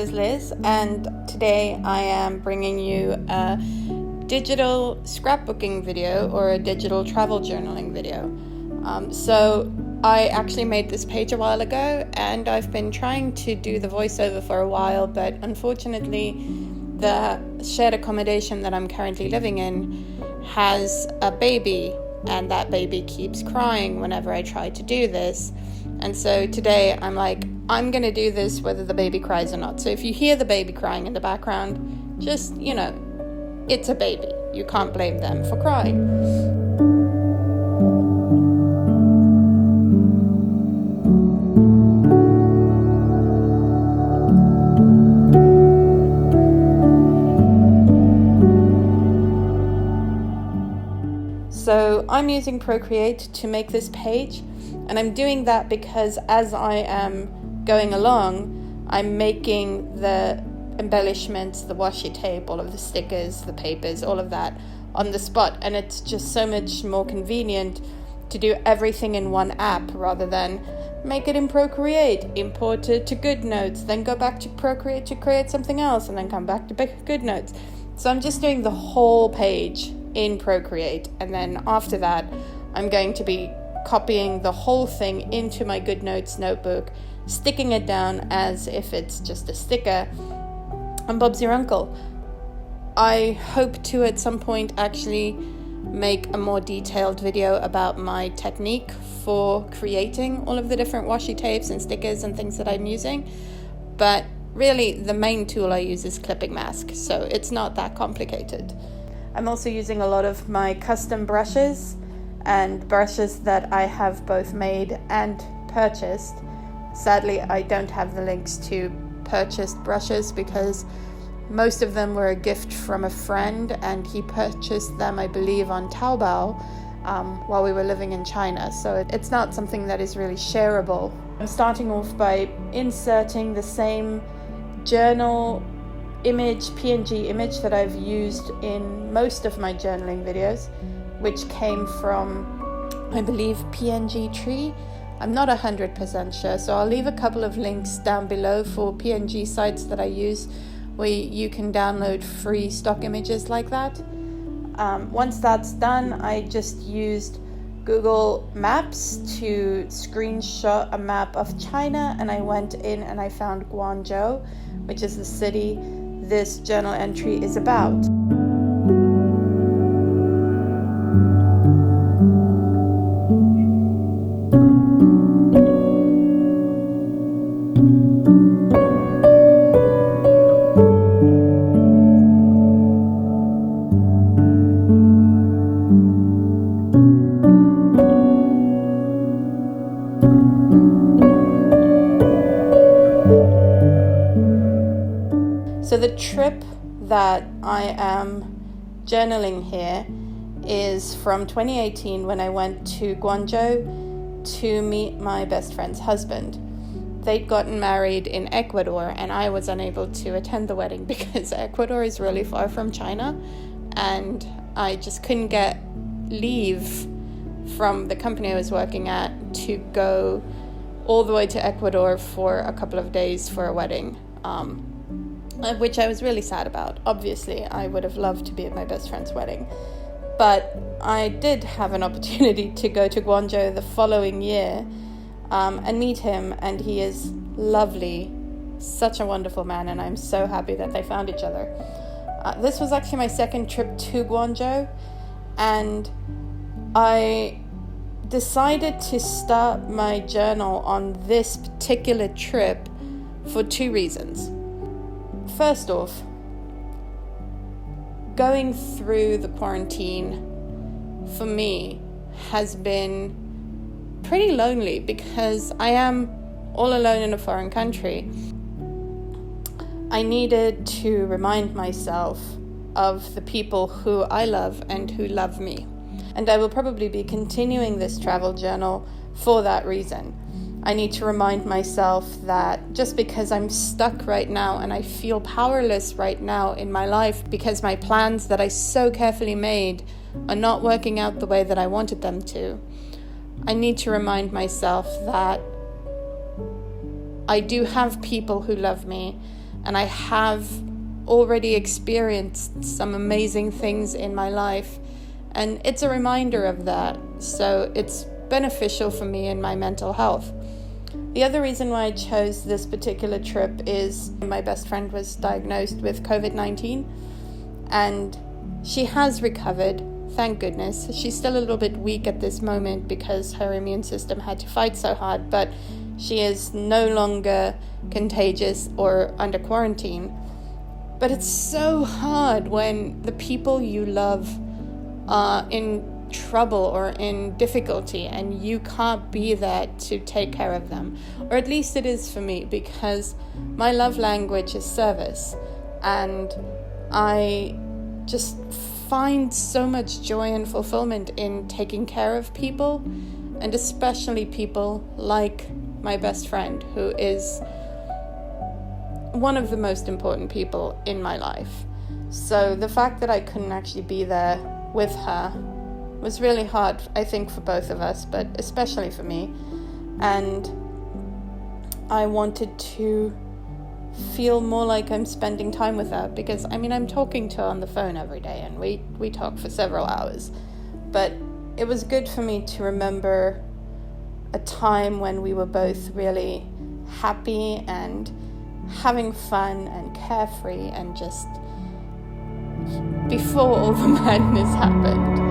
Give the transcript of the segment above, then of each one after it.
is Liz, and today I am bringing you a digital scrapbooking video or a digital travel journaling video. So I actually made this page a while ago, and I've been trying to do the voiceover for a while, but unfortunately the shared accommodation that I'm currently living in has a baby, and that baby keeps crying whenever I try to do this. And so today I'm like, I'm going to do this whether the baby cries or not. So if you hear the baby crying in the background, just, it's a baby. You can't blame them for crying. So I'm using Procreate to make this page, and I'm doing that because as I am going along, I'm making the embellishments, the washi tape, all of the stickers, the papers, all of that on the spot, and it's just so much more convenient to do everything in one app rather than make it in Procreate, import it to GoodNotes, then go back to Procreate to create something else, and then come back to GoodNotes. So I'm just doing the whole page in Procreate, and then after that I'm going to be copying the whole thing into my GoodNotes notebook, sticking it down as if it's just a sticker, and Bob's your uncle. I hope to at some point actually make a more detailed video about my technique for creating all of the different washi tapes and stickers and things that I'm using, but really the main tool I use is clipping mask, so it's not that complicated. I'm also using a lot of my custom brushes and brushes that I have both made and purchased. Sadly, I don't have the links to purchased brushes because most of them were a gift from a friend, and he purchased them, I believe, on Taobao while we were living in China. So it's not something that is really shareable. I'm starting off by inserting the same journal image, PNG image that I've used in most of my journaling videos, which came from, I believe, PNG Tree. I'm not 100% sure, so I'll leave a couple of links down below for PNG sites that I use where you can download free stock images like that. Once that's done, I just used Google Maps to screenshot a map of China, and I went in and I found Guangzhou, which is the city this journal entry is about. So the trip that I am journaling here is from 2018 when I went to Guangzhou to meet my best friend's husband. They'd gotten married in Ecuador, and I was unable to attend the wedding because Ecuador is really far from China, and I just couldn't get leave from the company I was working at to go all the way to Ecuador for a couple of days for a wedding. Which I was really sad about. Obviously, I would have loved to be at my best friend's wedding. But I did have an opportunity to go to Guangzhou the following year and meet him, and he is lovely, such a wonderful man, and I'm so happy that they found each other. This was actually my second trip to Guangzhou, and I decided to start my journal on this particular trip for two reasons. First off, going through the quarantine for me has been pretty lonely because I am all alone in a foreign country. I needed to remind myself of the people who I love and who love me. And I will probably be continuing this travel journal for that reason. I need to remind myself that just because I'm stuck right now and I feel powerless right now in my life because my plans that I so carefully made are not working out the way that I wanted them to, I need to remind myself that I do have people who love me and I have already experienced some amazing things in my life, and it's a reminder of that. So it's beneficial for me in my mental health. The other reason why I chose this particular trip is my best friend was diagnosed with COVID-19, and she has recovered, thank goodness. She's still a little bit weak at this moment because her immune system had to fight so hard, but she is no longer contagious or under quarantine. But it's so hard when the people you love are in trouble or in difficulty and you can't be there to take care of them. Or at least it is for me, because my love language is service, and I just find so much joy and fulfillment in taking care of people, and especially people like my best friend, who is one of the most important people in my life. So the fact that I couldn't actually be there with her was really hard, I think, for both of us, but especially for me. And I wanted to feel more like I'm spending time with her, because I'm talking to her on the phone every day, and we talk for several hours. But it was good for me to remember a time when we were both really happy and having fun and carefree, and just before all the madness happened.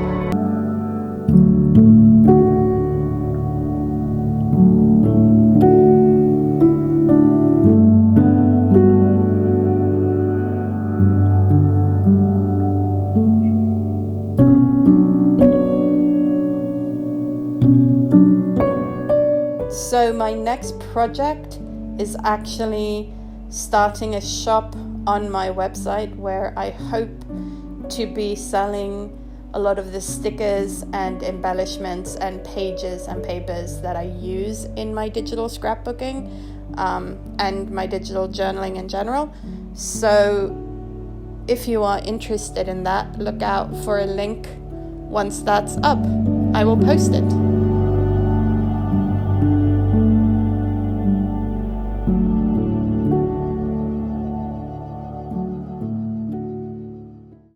So my next project is actually starting a shop on my website, where I hope to be selling a lot of the stickers and embellishments and pages and papers that I use in my digital scrapbooking and my digital journaling in general. So if you are interested in that, look out for a link. Once that's up, I will post it.